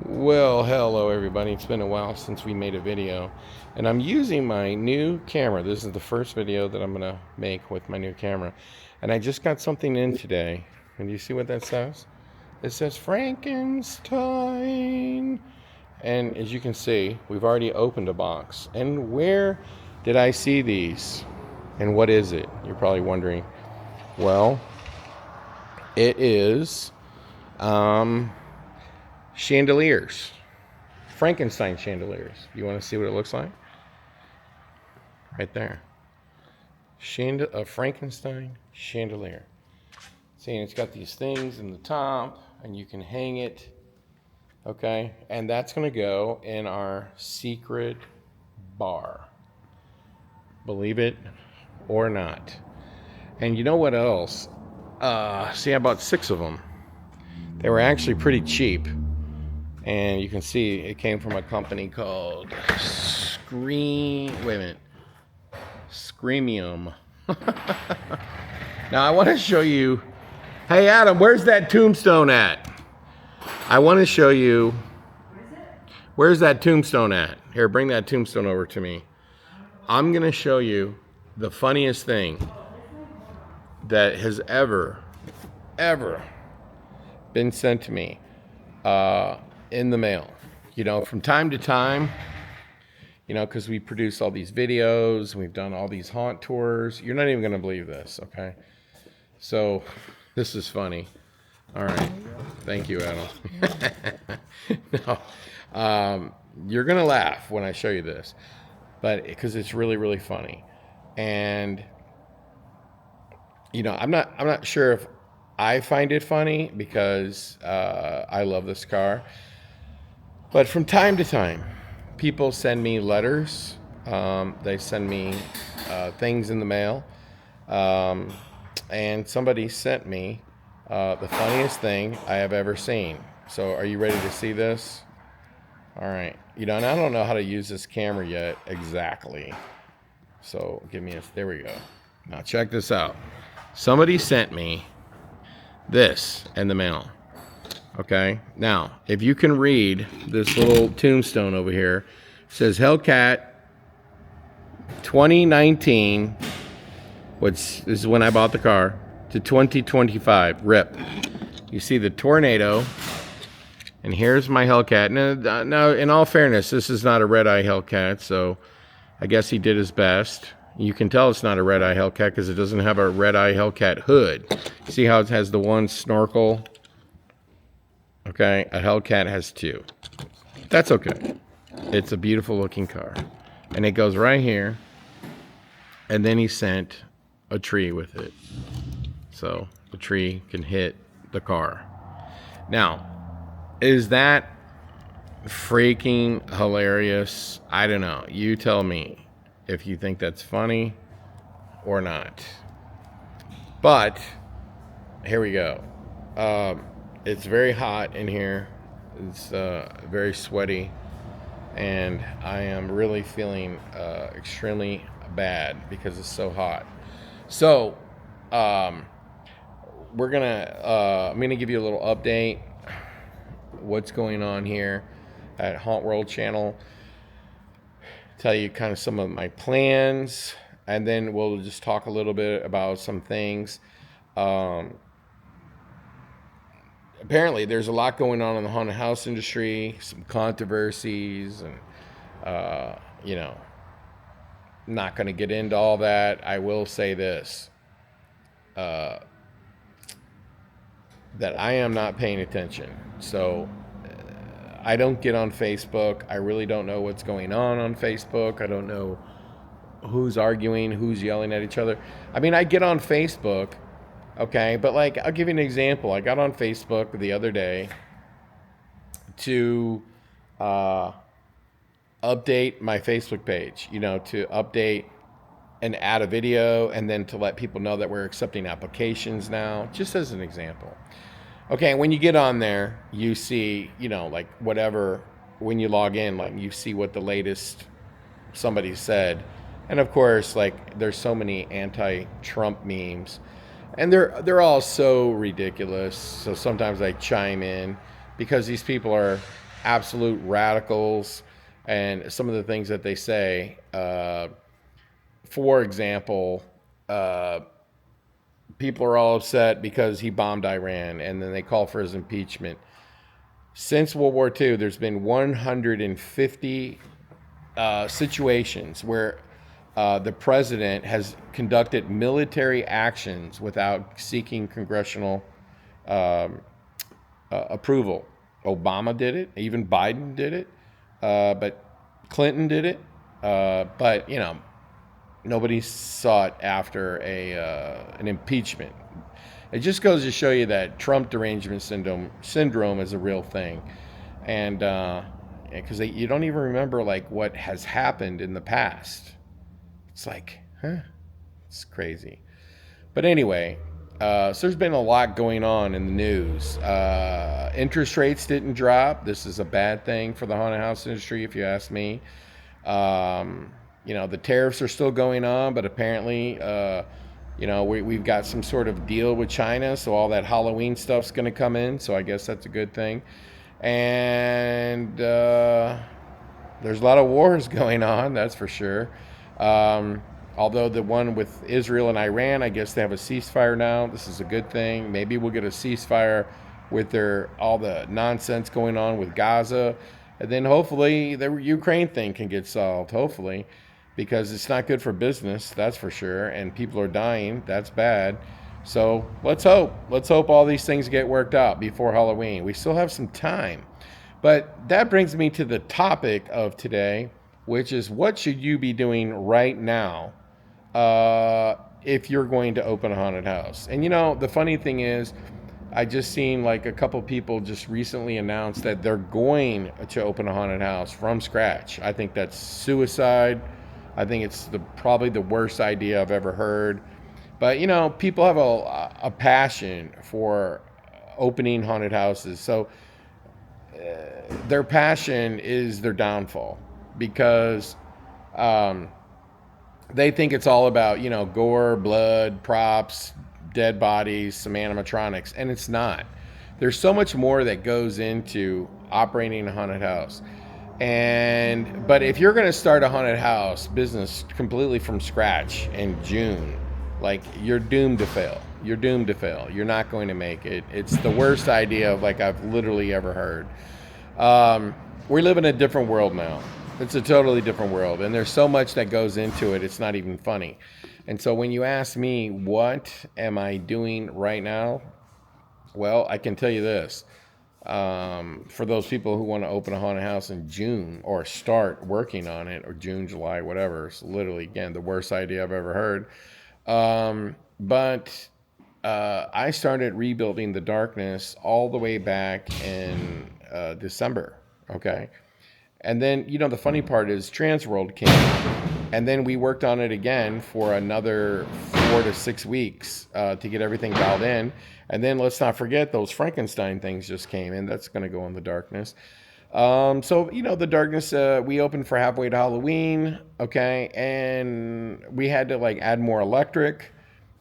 Well, hello everybody. It's been a while since we made a video, and I'm using my new camera. This is the first video that I'm gonna make with my new camera, and I just got something in today. And you see what that says? It says Frankenstein. And as you can see, we've already opened a box. And where did I see these? And what is it? You're probably wondering. Well, it is chandeliers. Frankenstein chandeliers. You want to see what it looks like? Right there. A Frankenstein chandelier. See, and it's got these things in the top, and you can hang it. Okay, and that's going to go in our secret bar. Believe it or not. And you know what else? See, I bought 6 of them. They were actually pretty cheap. And you can see it came from a company called Screamium. Now I want to show you. Hey Adam, where's that tombstone at? I want to show you. Where's that tombstone at? Here, bring that tombstone over to me. I'm going to show you the funniest thing that has ever been sent to me in the mail. You know, from time to time, you know, because we produce all these videos, we've done all these haunt tours. You're not even going to believe this, okay? So, this is funny. All right. Thank you, Adam. No, you're going to laugh when I show you this, but because it's really, really funny. And, you know, I'm not sure if I find it funny because I love this car. But from time to time, people send me letters. They send me things in the mail. And somebody sent me the funniest thing I have ever seen. So are you ready to see this? All right. You know, and I don't know how to use this camera yet exactly. So there we go. Now check this out. Somebody sent me this in the mail. Okay. Now, if you can read this little tombstone over here, it says Hellcat 2019, which is when I bought the car, to 2025, RIP. You see the tornado, and here's my Hellcat. Now, in all fairness, this is not a red-eye Hellcat, so I guess he did his best. You can tell it's not a red-eye Hellcat because it doesn't have a red-eye Hellcat hood. See how it has the one snorkel? Okay, a Hellcat has 2. That's okay. It's a beautiful looking car. And it goes right here. And then he sent a tree with it. So the tree can hit the car. Now, is that freaking hilarious? I don't know. You tell me if you think that's funny or not. But here we go. It's very hot in here. It's very sweaty, and I am really feeling extremely bad because it's so hot. So I'm gonna give you a little update what's going on here at Hauntworld channel, tell you kind of some of my plans, and then we'll just talk a little bit about some things. Apparently there's a lot going on in the haunted house industry, some controversies, and you know, not going to get into all that. I will say this, that I am not paying attention. So I don't get on Facebook. I really don't know what's going on Facebook. I don't know who's arguing, who's yelling at each other. I mean, I get on Facebook. Okay, but like, I'll give you an example. I got on Facebook the other day to update my Facebook page, you know, to update and add a video, and then to let people know that we're accepting applications now, just as an example. Okay, when you get on there, you see, you know, like whatever, when you log in, like you see what the latest somebody said. And of course, like there's so many anti-Trump memes. And they're all so ridiculous. So sometimes I chime in because these people are absolute radicals and some of the things that they say. For example, uh, people are all upset because he bombed Iran, and then they call for his impeachment. Since World War II, there's been 150 situations where the president has conducted military actions without seeking congressional approval. Obama did it, even Biden did it, but Clinton did it. But nobody sought after an impeachment. It just goes to show you that Trump derangement syndrome is a real thing, and because you don't even remember like what has happened in the past. It's like, huh? It's crazy. But anyway, so there's been a lot going on in the news. Interest rates didn't drop. This is a bad thing for the haunted house industry, if you ask me. The tariffs are still going on, but apparently, we've got some sort of deal with China, so all that Halloween stuff's going to come in. So I guess that's a good thing. And there's a lot of wars going on, that's for sure. Although the one with Israel and Iran, I guess they have a ceasefire now. This is a good thing. Maybe we'll get a ceasefire with all the nonsense going on with Gaza. And then hopefully the Ukraine thing can get solved, hopefully, because it's not good for business, that's for sure. And people are dying, that's bad. So let's hope. Let's hope all these things get worked out before Halloween. We still have some time. But that brings me to the topic of today, which is what should you be doing right now if you're going to open a haunted house? And the funny thing is, I just seen like a couple people just recently announced that they're going to open a haunted house from scratch. I think that's suicide. I think it's probably the worst idea I've ever heard. But people have a passion for opening haunted houses. So their passion is their downfall, because they think it's all about gore, blood, props, dead bodies, some animatronics, and it's not. There's so much more that goes into operating a haunted house. But if you're going to start a haunted house business completely from scratch in June, like, you're doomed to fail. You're doomed to fail. You're not going to make it. It's the worst idea I've literally ever heard. We live in a different world now. It's a totally different world, and there's so much that goes into it, it's not even funny. And so when you ask me, what am I doing right now? Well, I can tell you this. For those people who want to open a haunted house in June or start working on it, or June, July, whatever, it's literally, again, the worst idea I've ever heard. But I started rebuilding the darkness all the way back in December, okay? And then, the funny part is Transworld came, and then we worked on it again for another 4 to 6 weeks to get everything dialed in. And then let's not forget those Frankenstein things just came in. That's going to go in the darkness. The darkness, we opened for halfway to Halloween, okay? And we had to add more electric.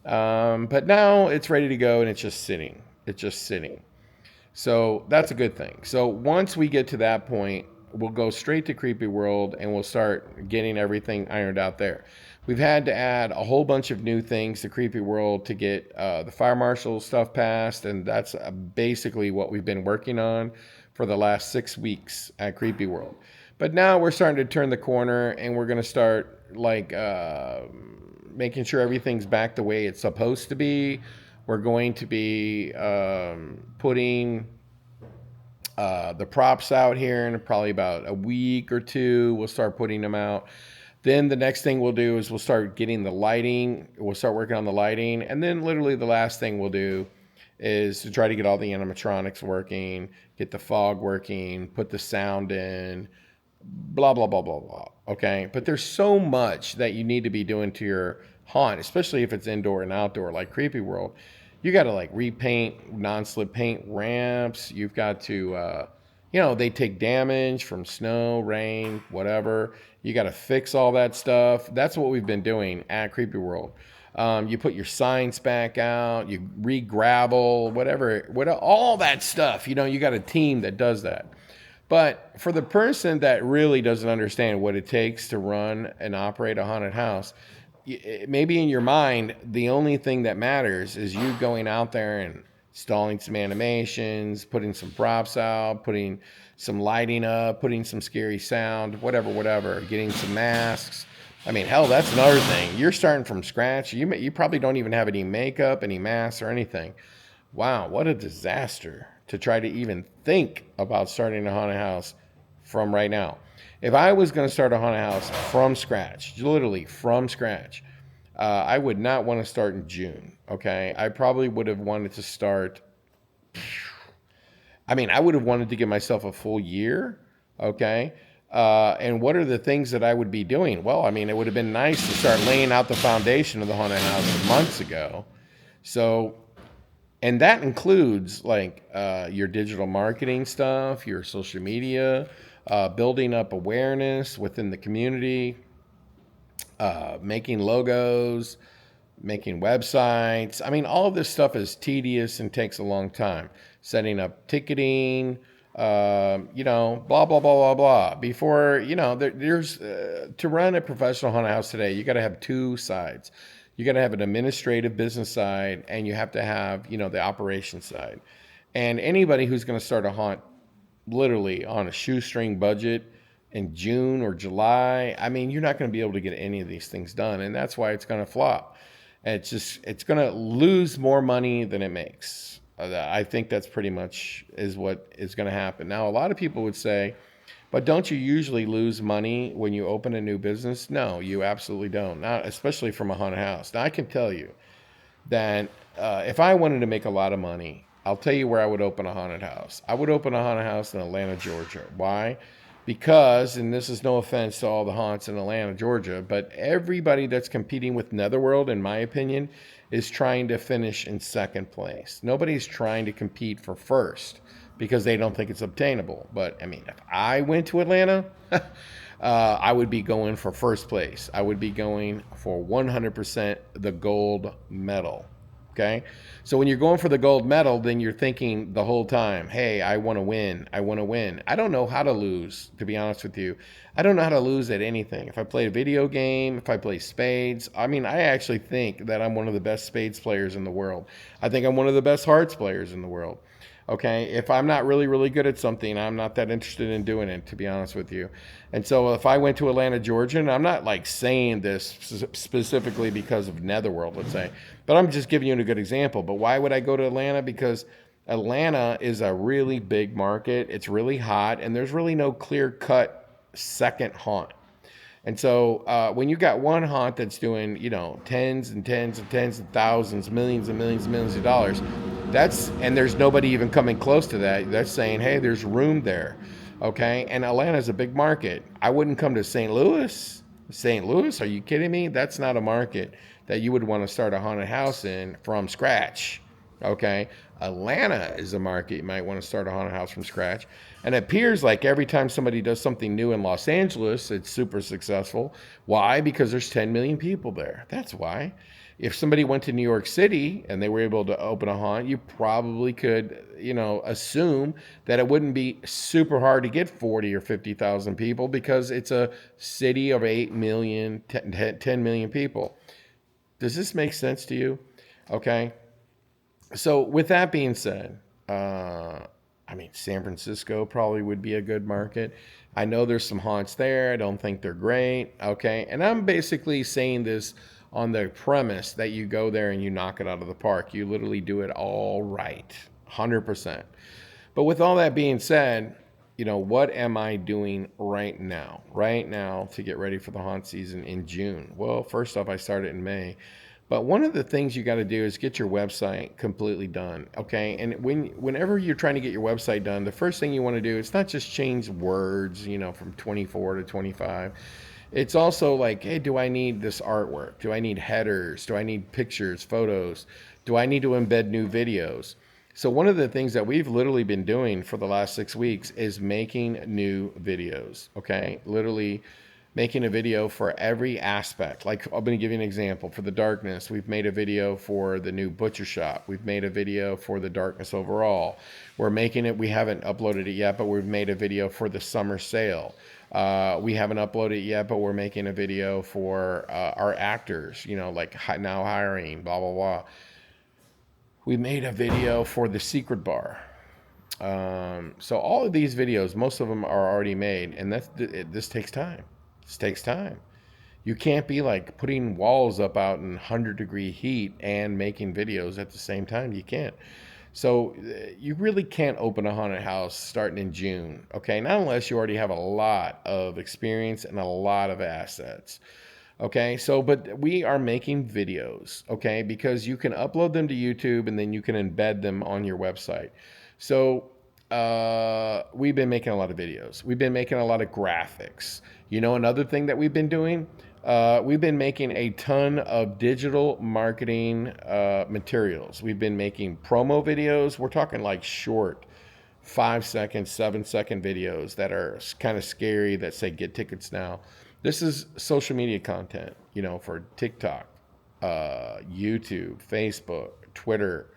But now it's ready to go, and it's just sitting. It's just sitting. So that's a good thing. So once we get to that point, we'll go straight to Creepy World, and we'll start getting everything ironed out there. We've had to add a whole bunch of new things to Creepy World to get the fire marshal stuff passed, and that's basically what we've been working on for the last 6 weeks at Creepy World. But now we're starting to turn the corner, and we're going to start making sure everything's back the way it's supposed to be. We're going to be putting the props out here in probably about a week or two. We'll start putting them out. Then the next thing we'll do is we'll start getting the lighting. We'll start working on the lighting. And then literally the last thing we'll do is to try to get all the animatronics working, get the fog working, put the sound in, blah, blah, blah, blah, blah. Okay? But there's so much that you need to be doing to your haunt, especially if it's indoor and outdoor like Creepy World. You got to repaint, non-slip paint ramps. You've got to, they take damage from snow, rain, whatever. You got to fix all that stuff. That's what we've been doing at Creepy World. You put your signs back out, you re-gravel, whatever, all that stuff. You got a team that does that. But for the person that really doesn't understand what it takes to run and operate a haunted house, maybe in your mind, the only thing that matters is you going out there and installing some animations, putting some props out, putting some lighting up, putting some scary sound, whatever, getting some masks. I mean, hell, that's another thing. You're starting from scratch. You probably don't even have any makeup, any masks, or anything. Wow, what a disaster to try to even think about starting a haunted house from right now. If I was going to start a haunted house from scratch, literally from scratch, I would not want to start in June. Okay, I probably would have wanted to start. I mean, I would have wanted to give myself a full year. Okay. And what are the things that I would be doing? Well, I mean, it would have been nice to start laying out the foundation of the haunted house months ago. So, and that includes like your digital marketing stuff, your social media, building up awareness within the community, making logos, making websites. I mean, all of this stuff is tedious and takes a long time. Setting up ticketing, blah, blah, blah, blah, blah. Before, there's to run a professional haunted house today, you got to have two sides. You got to have an administrative business side, and you have to have, the operation side. And anybody who's going to start a haunt literally on a shoestring budget in June or July, I mean, you're not going to be able to get any of these things done. And that's why it's going to flop. It's going to lose more money than it makes. I think that's pretty much is what is going to happen. Now, a lot of people would say, but don't you usually lose money when you open a new business? No, you absolutely don't. Not especially from a haunted house. Now, I can tell you that if I wanted to make a lot of money, I'll tell you where I would open a haunted house. I would open a haunted house in Atlanta, Georgia. Why? Because, and this is no offense to all the haunts in Atlanta, Georgia, but everybody that's competing with Netherworld, in my opinion, is trying to finish in second place. Nobody's trying to compete for first because they don't think it's obtainable. But, I mean, if I went to Atlanta, I would be going for first place. I would be going for 100% the gold medal. Okay. So when you're going for the gold medal, then you're thinking the whole time, hey, I want to win. I want to win. I don't know how to lose, to be honest with you. I don't know how to lose at anything. If I play a video game, if I play spades, I mean, I actually think that I'm one of the best spades players in the world. I think I'm one of the best hearts players in the world. Okay, if I'm not really, really good at something, I'm not that interested in doing it, to be honest with you. And so if I went to Atlanta, Georgia, and I'm not like saying this specifically because of Netherworld, let's say, but I'm just giving you a good example. But why would I go to Atlanta? Because Atlanta is a really big market. It's really hot, and there's really no clear-cut second haunt. And so when you got one haunt that's doing, tens and tens and tens of thousands, millions and millions and millions of dollars, and there's nobody even coming close to that. That's saying, hey, there's room there. Okay. And Atlanta's a big market. I wouldn't come to St. Louis. St. Louis? Are you kidding me? That's not a market that you would want to start a haunted house in from scratch. Okay. Atlanta is a market you might want to start a haunted house from scratch. And it appears like every time somebody does something new in Los Angeles, it's super successful. Why? Because there's 10 million people there. That's why. If somebody went to New York City and they were able to open a haunt, you probably could, assume that it wouldn't be super hard to get 40 or 50,000 people because it's a city of 8 million, 10 million people. Does this make sense to you? Okay. So with that being said, San Francisco probably would be a good market. I know there's some haunts there. I don't think they're great. Okay. And I'm basically saying this on the premise that you go there and you knock it out of the park. You literally do it all right, 100%. But with all that being said, what am I doing right now to get ready for the haunt season in June? Well, first off, I started in May. But one of the things you got to do is get your website completely done, okay? And whenever you're trying to get your website done, the first thing you want to do is not just change words, from 24 to 25. It's also like, hey, do I need this artwork? Do I need headers? Do I need pictures, photos? Do I need to embed new videos? So one of the things that we've literally been doing for the last 6 weeks is making new videos, okay? Literally making a video for every aspect. Like, I'm going to give you an example. For the darkness, we've made a video for the new butcher shop. We've made a video for the darkness overall. We're making it, we haven't uploaded it yet, but we've made a video for the summer sale. We haven't uploaded it yet, but we're making a video for our actors, you know, like now hiring, blah, blah, blah. We made a video for the secret bar. So all of these videos, most of them are already made, and this takes time. This takes time. You can't be like putting walls up out in 100-degree heat and making videos at the same time. You can't. So you really can't open a haunted house starting in June, okay? Not unless you already have a lot of experience and a lot of assets. Okay, so but we are making videos, okay, because you can upload them to YouTube and then you can embed them on your website. So we've been making a lot of videos. We've been making a lot of graphics. You know, another thing that we've been doing, we've been making a ton of digital marketing materials. We've been making promo videos. We're talking like short 5-second, 7-second videos that are kind of scary that say get tickets now. This is social media content, you know, for TikTok, YouTube, Facebook, Twitter.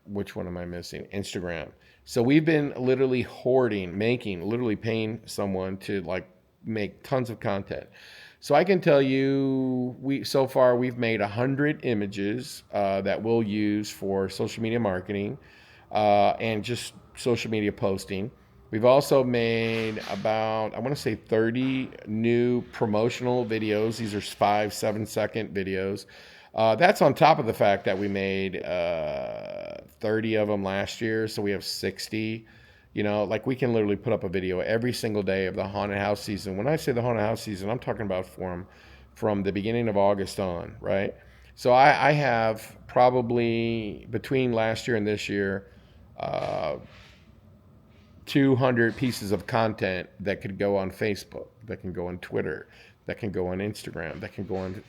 Which one am I missing? Instagram. So we've been literally literally paying someone to like make tons of content. So I can tell you, so far we've made 100 images that we'll use for social media marketing and just social media posting. We've also made about, I want to say 30 new promotional videos. These are 5-7 second videos. That's on top of the fact that we made 30 of them last year. So we have 60. You know, like we can literally put up a video every single day of the haunted house season. When I say the haunted house season, I'm talking about from the beginning of August on, right? So I have probably between last year and this year, 200 pieces of content that could go on Facebook, that can go on Twitter, that can go on Instagram, that can go on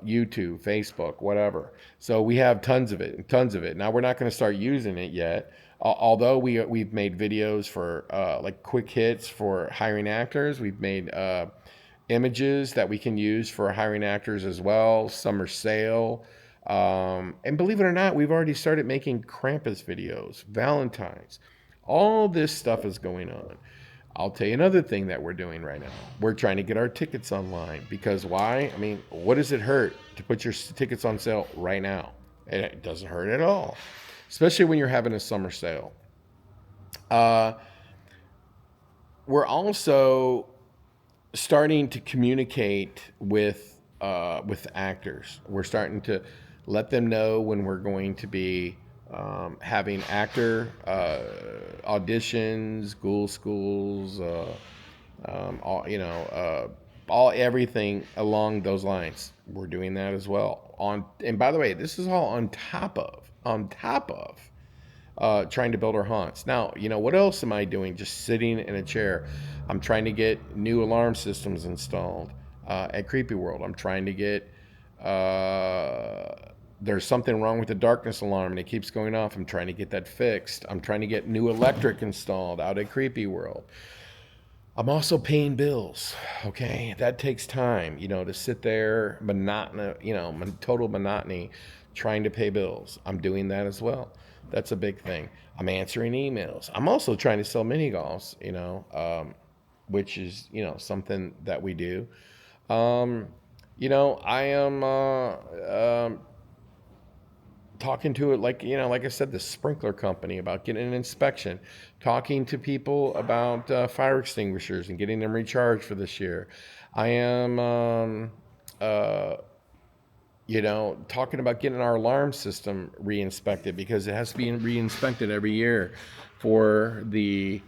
YouTube, Facebook, whatever. So we have tons of it, tons of it. Now we're not going to start using it yet, although we've made videos for like quick hits for hiring actors. We've made images that we can use for hiring actors as well. Summer sale. And believe it or not, we've already started making Krampus videos, Valentine's. All this stuff is going on. I'll tell you another thing that we're doing right now. We're trying to get our tickets online because why? I mean, what does it hurt to put your tickets on sale right now? And it doesn't hurt at all, especially when you're having a summer sale. We're also starting to communicate with actors. We're starting to let them know when we're going to be having actor auditions, ghoul schools, all everything along those lines. We're doing that as well. And by the way, this is all on top of trying to build our haunts. Now, you know, what else am I doing? Just sitting in a chair. I'm trying to get new alarm systems installed at Creepy World. I'm trying to get there's something wrong with the darkness alarm and it keeps going off. I'm trying to get that fixed. I'm trying to get new electric installed out at Creepy World. I'm also paying bills. Okay, that takes time, you know, to sit there total monotony trying to pay bills. I'm doing that as well. That's a big thing. I'm answering emails. I'm also trying to sell mini golfs, you know, which is, you know, something that we do. You know, I am talking to it like, you know, like I said, the sprinkler company about getting an inspection, talking to people about fire extinguishers and getting them recharged for this year. I am, you know, talking about getting our alarm system re-inspected because it has to be re-inspected every year for the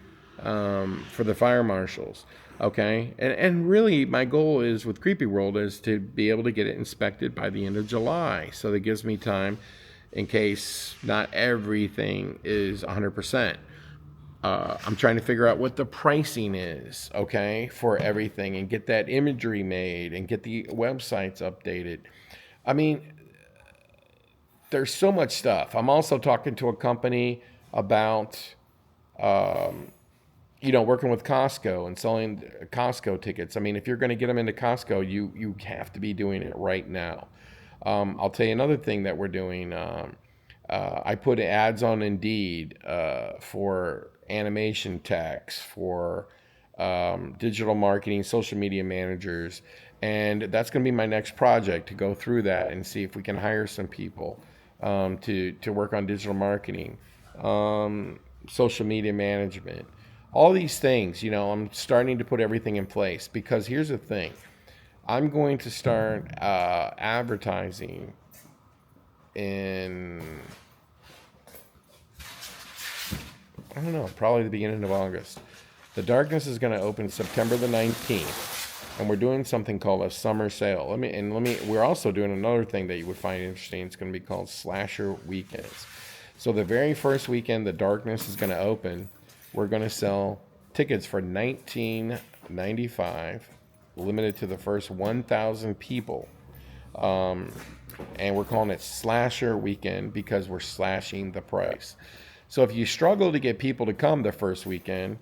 fire marshals. Okay, and really my goal is with Creepy World is to be able to get it inspected by the end of July, so that gives me time in case not everything is 100%. I'm trying to figure out what the pricing is, okay, for everything and get that imagery made and get the websites updated. I mean, there's so much stuff. I'm also talking to a company about working with Costco and selling Costco tickets. I mean, if you're going to get them into Costco, you have to be doing it right now. I'll tell you another thing that we're doing. I put ads on Indeed for animation techs, for digital marketing, social media managers, and that's going to be my next project, to go through that and see if we can hire some people to work on digital marketing, social media management, all these things. I'm starting to put everything in place, because here's the thing: I'm going to start advertising in, I don't know, probably the beginning of August. The Darkness is going to open September the 19th, and we're doing something called a summer sale. We're also doing another thing that you would find interesting. It's going to be called Slasher Weekends. So the very first weekend the Darkness is going to open, we're going to sell tickets for $19.95, limited to the first 1,000 people. And we're calling it Slasher Weekend because we're slashing the price. So if you struggle to get people to come the first weekend,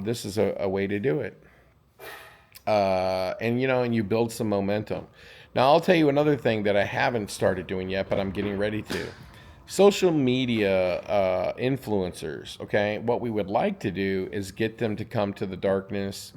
this is a way to do it. And you build some momentum. Now, I'll tell you another thing that I haven't started doing yet, but I'm getting ready to. Social media influencers, okay? What we would like to do is get them to come to the Darkness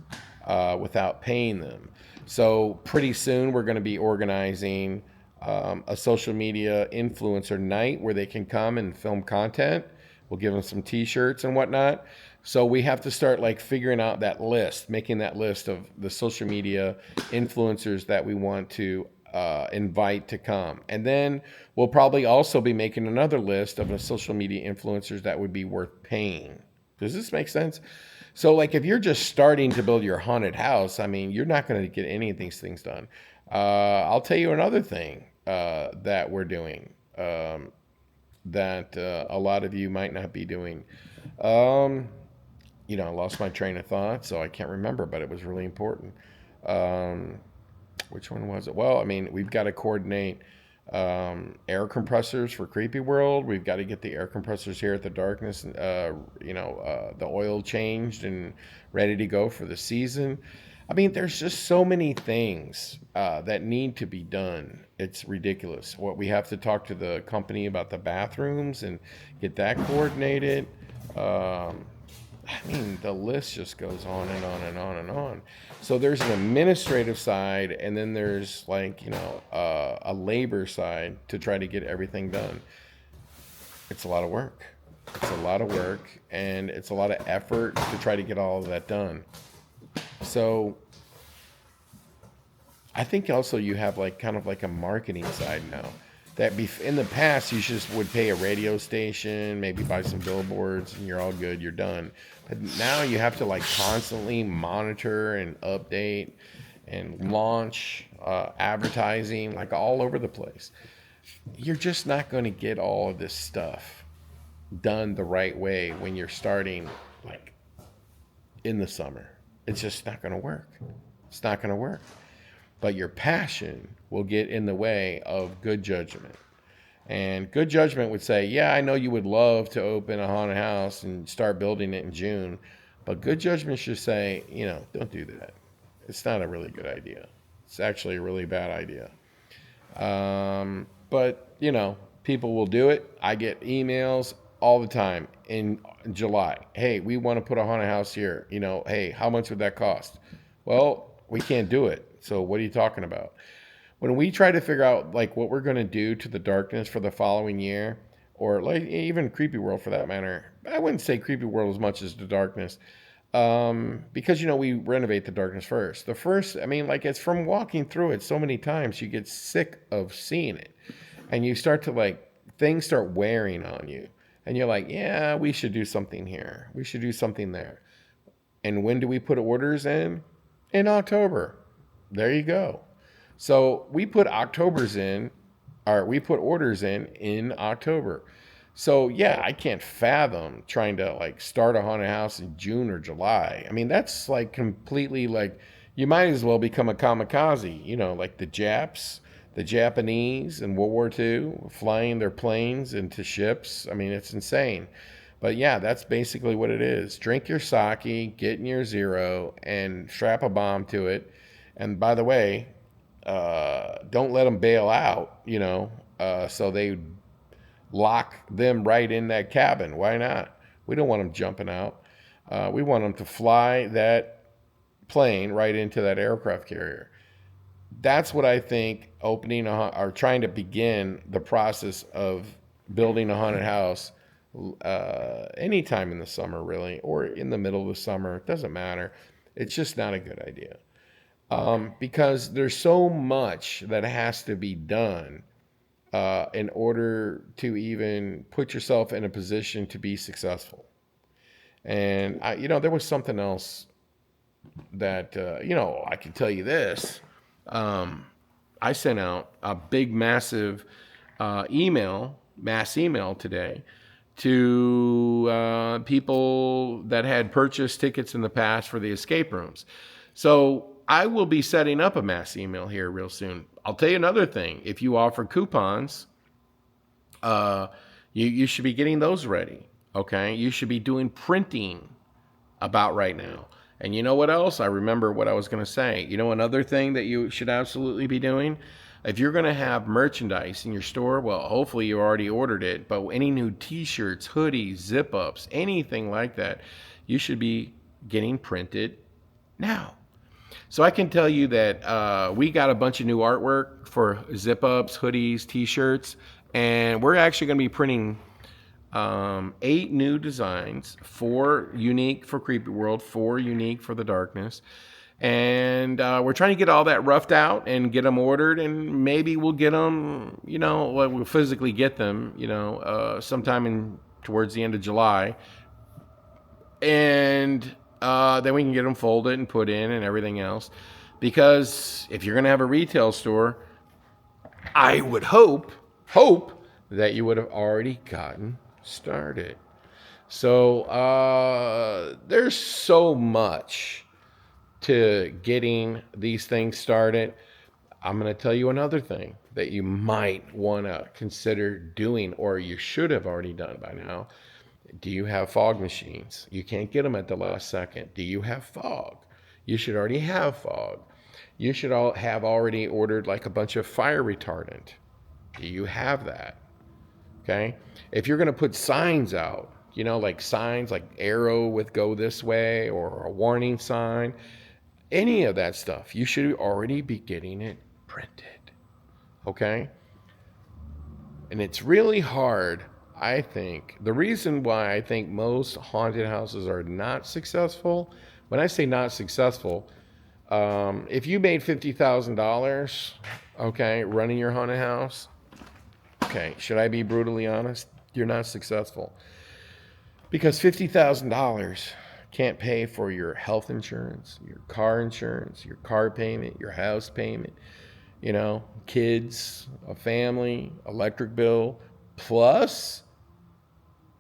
without paying them. So pretty soon we're going to be organizing a social media influencer night where they can come and film content. We'll give them some t-shirts and whatnot. So we have to start figuring out that list, making that list of the social media influencers that we want to invite to come. And then we'll probably also be making another list of the social media influencers that would be worth paying. Does this make sense? So if you're just starting to build your haunted house, you're not going to get any of these things done. I'll tell you another thing that we're doing that a lot of you might not be doing. I lost my train of thought, so I can't remember, but it was really important. Which one was it? Well, we've got to coordinate air compressors for Creepy World. We've got to get the air compressors here at the Darkness, the oil changed and ready to go for the season. There's just so many things that need to be done. It's ridiculous. We have to talk to the company about the bathrooms and get that coordinated. The list just goes on and on and on and on. So there's an administrative side, and then there's a labor side to try to get everything done. It's a lot of work. And it's a lot of effort to try to get all of that done. So I think also you have kind of a marketing side now. That in the past, you just would pay a radio station, maybe buy some billboards, and you're all good, you're done. But now you have to constantly monitor and update and launch advertising all over the place. You're just not going to get all of this stuff done the right way when you're starting in the summer. It's just not going to work. It's not going to work. But your passion will get in the way of good judgment. And good judgment would say, yeah, I know you would love to open a haunted house and start building it in June. But good judgment should say, don't do that. It's not a really good idea. It's actually a really bad idea. But people will do it. I get emails all the time in July. Hey, we want to put a haunted house here. Hey, how much would that cost? Well, we can't do it. So what are you talking about? When we try to figure out what we're going to do to the Darkness for the following year, or even Creepy World for that matter, I wouldn't say Creepy World as much as the Darkness, because we renovate the Darkness first. The first, it's from walking through it so many times, you get sick of seeing it, and you start to things start wearing on you, and you're like, yeah, we should do something here, we should do something there. And when do we put orders in? In October. There you go. So we put orders in October. So yeah, I can't fathom trying to start a haunted house in June or July. That's completely you might as well become a kamikaze, like the Japanese in World War II, flying their planes into ships. It's insane. But yeah, that's basically what it is. Drink your sake, get in your zero, and strap a bomb to it. And by the way, don't let them bail out, so they lock them right in that cabin. Why not? We don't want them jumping out. We want them to fly that plane right into that aircraft carrier. That's what I think opening or trying to begin the process of building a haunted house anytime in the summer, really, or in the middle of the summer. It doesn't matter. It's just not a good idea because there's so much that has to be done in order to even put yourself in a position to be successful. And there was something else that I can tell you this. I sent out a big, massive mass email today to people that had purchased tickets in the past for the escape rooms. So I will be setting up a mass email here real soon. I'll tell you another thing. If you offer coupons, you should be getting those ready. Okay, you should be doing printing about right now. And you know what else? I remember what I was going to say. Another thing that you should absolutely be doing, if you're going to have merchandise in your store, well, hopefully you already ordered it, but any new t-shirts, hoodies, zip-ups, anything like that, you should be getting printed now. So I can tell you that we got a bunch of new artwork for zip-ups, hoodies, t-shirts, and we're actually going to be printing 8 new designs, 4 unique for Creepy World, 4 unique for the Darkness. And we're trying to get all that roughed out and get them ordered, and maybe we'll get them, we'll physically get them, sometime towards the end of July. And then we can get them folded and put in and everything else. Because if you're going to have a retail store, I would hope that you would have already gotten started. So there's so much to getting these things started. I'm going to tell you another thing that you might want to consider doing, or you should have already done by now. Do you have fog machines? You can't get them at the last second. Do you have fog? You should already have fog. You should have already ordered like a bunch of fire retardant. Do you have that? Okay. If you're going to put signs out, like signs like arrow with go this way or a warning sign, any of that stuff, you should already be getting it printed. Okay. And it's really hard, I think. The reason why I think most haunted houses are not successful, when I say not successful, if you made $50,000, okay, running your haunted house, okay, should I be brutally honest? You're not successful. Because $50,000 can't pay for your health insurance, your car payment, your house payment, kids, a family, electric bill, plus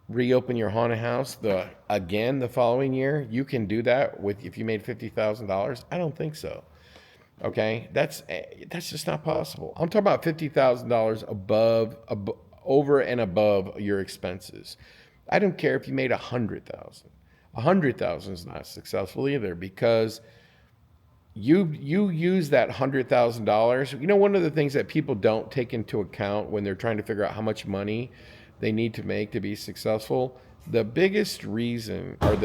reopen your haunted house the following year. You can do that if you made $50,000. I don't think so. Okay, that's just not possible. I'm talking about $50,000 over and above your expenses. I don't care if you made $100,000. $100,000 is not successful either, because you use that $100,000. One of the things that people don't take into account when they're trying to figure out how much money they need to make to be successful, the biggest reason, or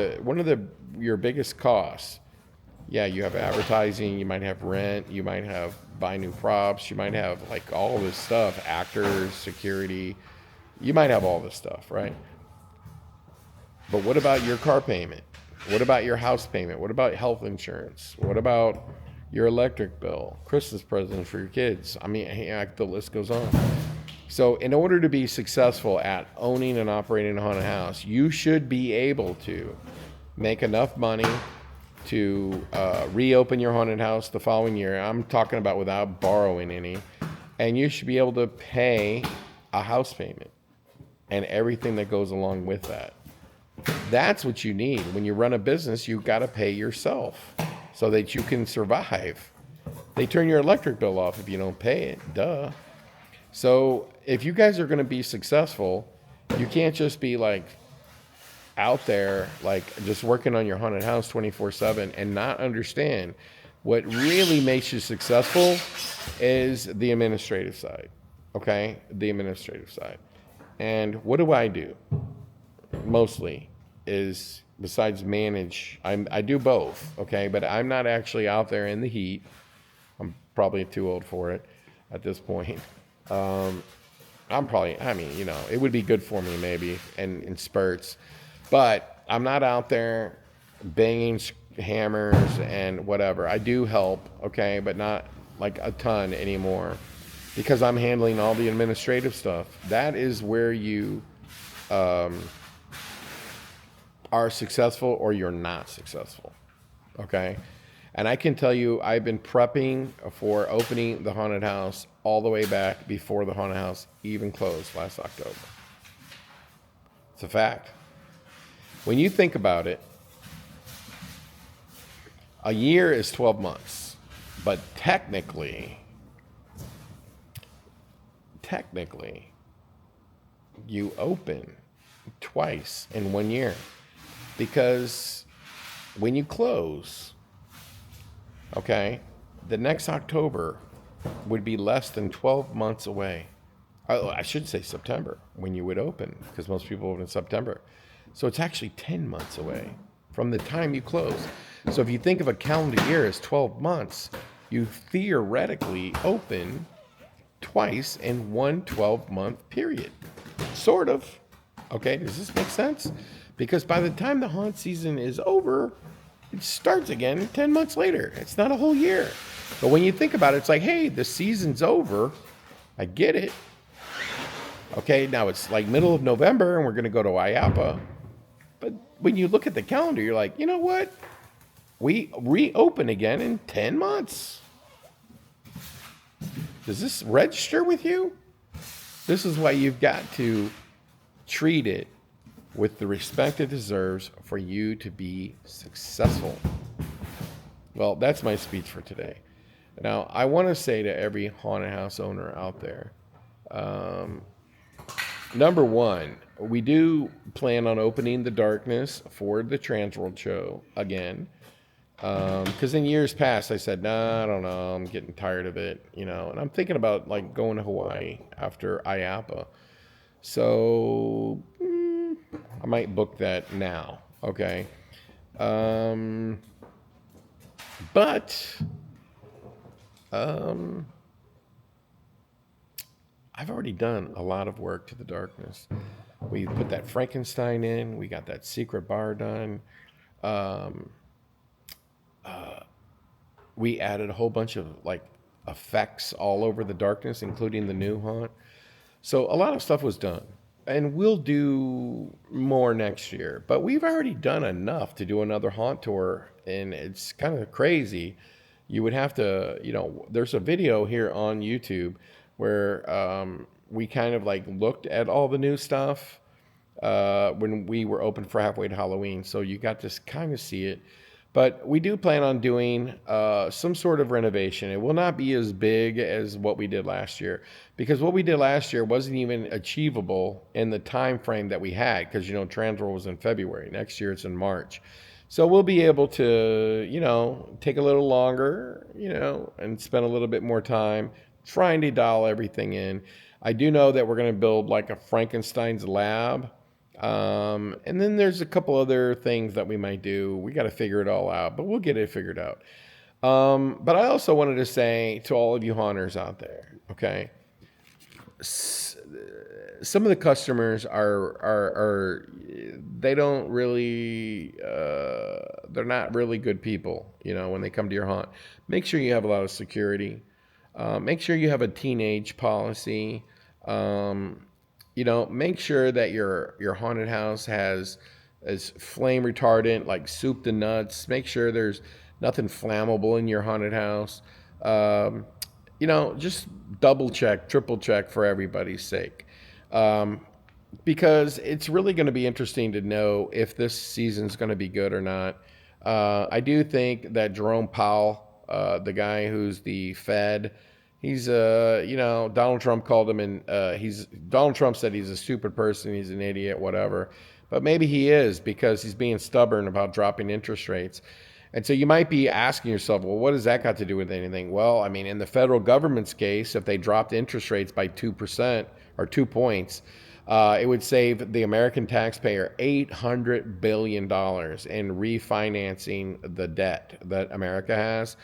your biggest costs. Yeah, you have advertising, you might have rent, you might have buy new props, you might have like all this stuff, actors, security, you might have all this stuff, right? But what about your car payment? What about your house payment? What about health insurance? What about your electric bill, Christmas presents for your kids? I mean, the list goes on. So in order to be successful at owning and operating a haunted house, you should be able to make enough money to reopen your haunted house the following year. I'm talking about without borrowing any. And you should be able to pay a house payment and everything that goes along with that. That's what you need. When you run a business, you've got to pay yourself so that you can survive. They turn your electric bill off if you don't pay it. Duh. So if you guys are going to be successful, you can't just be like out there, like just working on your haunted house 24/7 and not understand what really makes you successful is the administrative side. Okay? The administrative side. And what do I do? Mostly is besides manage, I do both, okay? But I'm not actually out there in the heat. I'm probably too old for it at this point. I'm probably, I mean, it would be good for me maybe in spurts, but I'm not out there banging hammers and whatever. I do help, okay, but not like a ton anymore because I'm handling all the administrative stuff. That is where you are successful or you're not successful, okay? And I can tell you, I've been prepping for opening the haunted house all the way back before the haunted house even closed last October. It's a fact. When you think about it, a year is 12 months, but technically, you open twice in 1 year because when you close, okay, the next October would be less than 12 months away. I should say September when you would open, because most people open in September. So it's actually 10 months away from the time you close. So if you think of a calendar year as 12 months, you theoretically open twice in one 12-month period. Sort of. Okay, does this make sense? Because by the time the haunt season is over, it starts again 10 months later. It's not a whole year. But when you think about it, it's like, hey, the season's over. I get it. Okay, now it's like middle of November and we're going to go to IAPA. But when you look at the calendar, you're like, you know what? We reopen again in 10 months. Does this register with you? This is why you've got to treat it with the respect it deserves for you to be successful. Well, that's my speech for today. Now, I want to say to every haunted house owner out there, number one, we do plan on opening the darkness for the Transworld show again. Because in years past, I said, nah, I don't know, I'm getting tired of it, and I'm thinking about like going to Hawaii after IAPA. So I might book that now, okay? But I've already done a lot of work to the darkness. We put that Frankenstein in. We got that secret bar done. We added a whole bunch of like effects all over the darkness, including the new haunt. So a lot of stuff was done. And we'll do more next year. But we've already done enough to do another haunt tour. And it's kind of crazy. You would have to, there's a video here on YouTube where we kind of like looked at all the new stuff when we were open for Halfway to Halloween. So you got to kind of see it. But we do plan on doing some sort of renovation. It will not be as big as what we did last year, because what we did last year wasn't even achievable in the time frame that we had, because, Transworld was in February. Next year it's in March. So we'll be able to, take a little longer, and spend a little bit more time trying to dial everything in. I do know that we're going to build like a Frankenstein's lab. And then there's a couple other things that we might do. We got to figure it all out, but we'll get it figured out. But I also wanted to say to all of you haunters out there, okay, some of the customers are they don't really, they're not really good people, when they come to your haunt. Make sure you have a lot of security. Make sure you have a teenage policy. Make sure that your haunted house is flame retardant, like soup to nuts. Make sure there's nothing flammable in your haunted house. Just double check, triple check for everybody's sake. Because it's really going to be interesting to know if this season's going to be good or not. I do think that Jerome Powell, the guy who's the Fed, he's Donald Trump called him, and Donald Trump said he's a stupid person, he's an idiot, whatever. But maybe he is because he's being stubborn about dropping interest rates. And so you might be asking yourself, well, what does that got to do with anything? Well, I mean, in the federal government's case, if they dropped interest rates by 2% or 2 points, it would save the American taxpayer $800 billion in refinancing the debt that America has.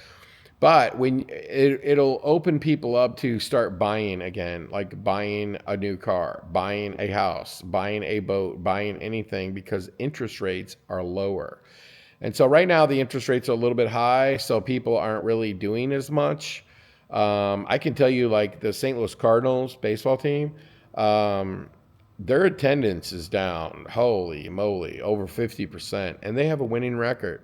But when it'll open people up to start buying again, like buying a new car, buying a house, buying a boat, buying anything because interest rates are lower. And so right now the interest rates are a little bit high, so people aren't really doing as much. I can tell you, like the St. Louis Cardinals baseball team, um, their attendance is down. Holy moly, over 50%, and they have a winning record.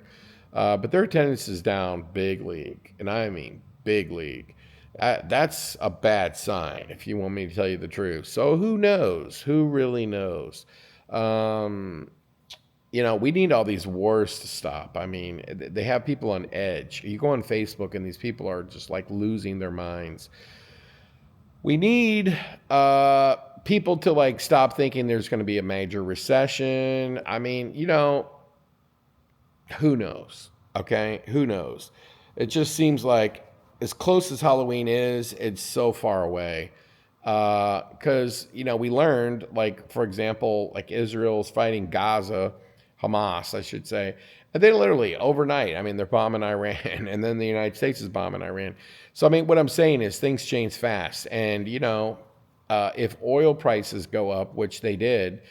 But their attendance is down big league, and I mean big league. That's a bad sign, if you want me to tell you the truth. So who knows? Who really knows? Um, we need all these wars to stop. I mean, they have people on edge. You go on Facebook, and these people are just like losing their minds. We need people to like stop thinking there's going to be a major recession. I mean, who knows? Okay, who knows? It just seems like as close as Halloween is, it's so far away. Because we learned, like for example, like Israel's fighting Gaza, Hamas, I should say, and they literally overnight, I mean, they're bombing Iran, and then the United States is bombing Iran. So I mean, what I'm saying is things change fast, and if oil prices go up, which they did,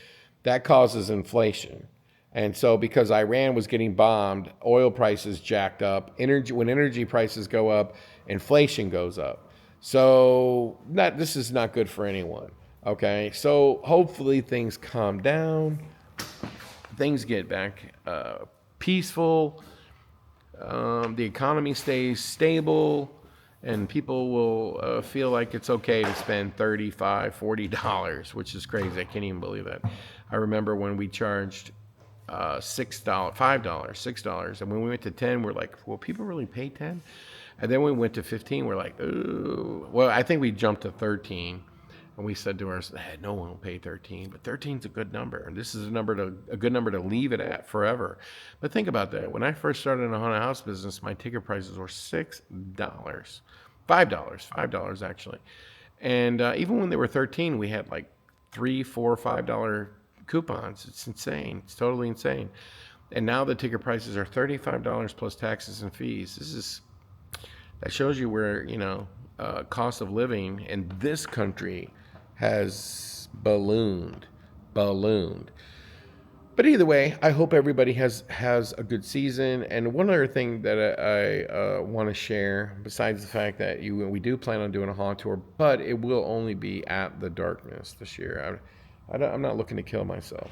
that causes inflation. And so because Iran was getting bombed, oil prices jacked up. When energy prices go up, inflation goes up. So this is not good for anyone. Okay, so hopefully things calm down, things get back peaceful, the economy stays stable, and people will feel like it's okay to spend $35, $40, which is crazy. I can't even believe that. I remember when we charged $6, $5, $6, and when we went to 10, we're like, well, people really pay 10? And then when we went to 15, we're like, ooh. Well, I think we jumped to 13, and we said to ourselves, hey, no one will pay 13, but 13 is a good number, and this is a good number to leave it at forever. But think about that. When I first started in the haunted house business, my ticket prices were $6, $5 actually, and even when they were 13, we had like $3, $4, $5 coupons. It's insane. It's totally insane. And now the ticket prices are $35 plus taxes and fees. That shows you where cost of living in this country has ballooned. But either way, I hope everybody has a good season. And one other thing that I want to share, besides the fact that we do plan on doing a haunt tour, but it will only be at the Darkness this year. I'm not looking to kill myself,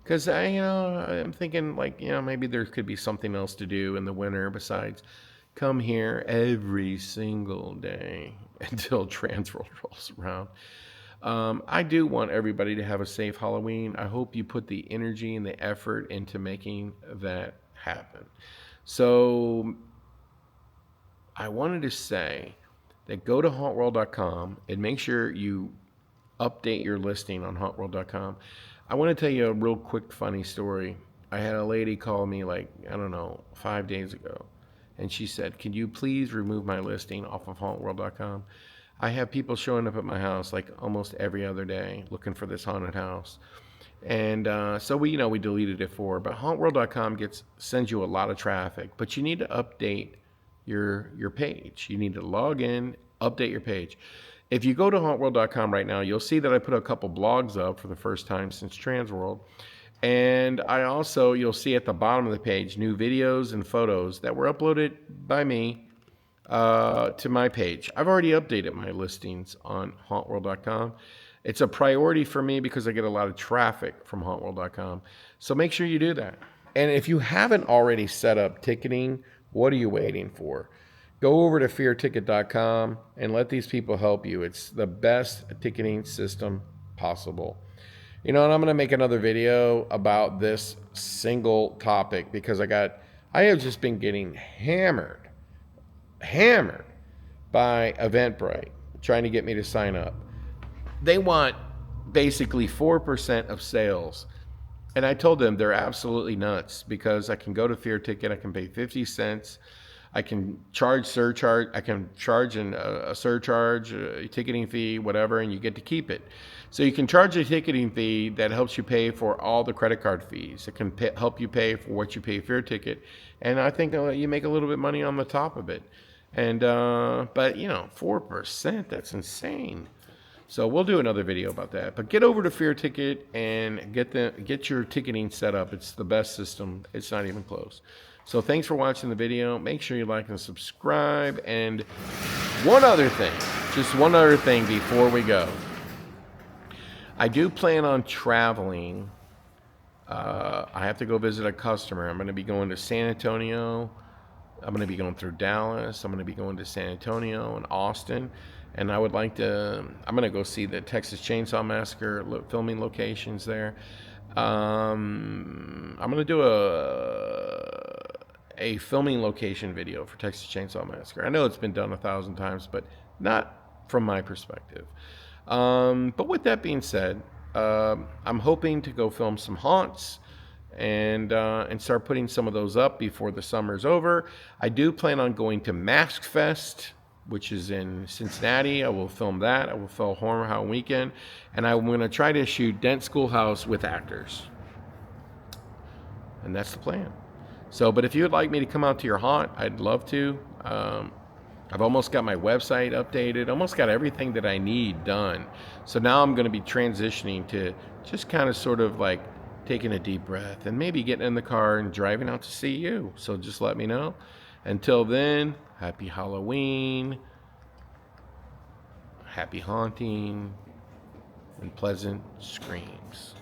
because I'm thinking like maybe there could be something else to do in the winter besides come here every single day until Transworld rolls around. I do want everybody to have a safe Halloween. I hope you put the energy and the effort into making that happen. So I wanted to say that go to hauntworld.com and make sure you update your listing on hauntworld.com. I want to tell you a real quick funny story. I had a lady call me 5 days ago, and she said, can you please remove my listing off of hauntworld.com? I have people showing up at my house like almost every other day looking for this haunted house. And so we deleted it for her. But hauntworld.com sends you a lot of traffic, but you need to update your page. You need to log in, update your page. If you go to hauntworld.com right now, you'll see that I put a couple blogs up for the first time since Transworld. And you'll see at the bottom of the page, new videos and photos that were uploaded by me to my page. I've already updated my listings on hauntworld.com. It's a priority for me because I get a lot of traffic from hauntworld.com. So make sure you do that. And if you haven't already set up ticketing, what are you waiting for? Go over to fearticket.com and let these people help you. It's the best ticketing system possible. And I'm going to make another video about this single topic because I have just been getting hammered by Eventbrite trying to get me to sign up. They want basically 4% of sales. And I told them they're absolutely nuts because I can go to Fear Ticket, I can pay 50 cents, I can charge surcharge, I can charge a surcharge, a ticketing fee, whatever, and you get to keep it. So you can charge a ticketing fee that helps you pay for all the credit card fees. It can help you pay for what you pay Fear Ticket, and I think you make a little bit of money on the top of it. And but you know, 4%, that's insane. So we'll do another video about that. But get over to Fear Ticket and get your ticketing set up. It's the best system. It's not even close. So thanks for watching the video. Make sure you like and subscribe. And one other thing, just one other thing before we go. I do plan on traveling. I have to go visit a customer. I'm going to be going to San Antonio. I'm going to be going through Dallas. I'm going to be going to San Antonio and Austin. And I would like to, I'm going to go see the Texas Chainsaw Massacre filming locations there. I'm going to do a filming location video for Texas Chainsaw Massacre. I know it's been done 1,000 times, but not from my perspective. But with that being said, I'm hoping to go film some haunts and start putting some of those up before the summer's over. I do plan on going to Mask Fest, which is in Cincinnati. I will film that. I will film Horror Halloween Weekend, and I'm going to try to shoot Dent Schoolhouse with actors. And that's the plan. So, but if you would like me to come out to your haunt, I'd love to. I've almost got my website updated, almost got everything that I need done. So now I'm going to be transitioning to just kind of sort of like taking a deep breath and maybe getting in the car and driving out to see you. So just let me know. Until then, happy Halloween, happy haunting, and pleasant screams.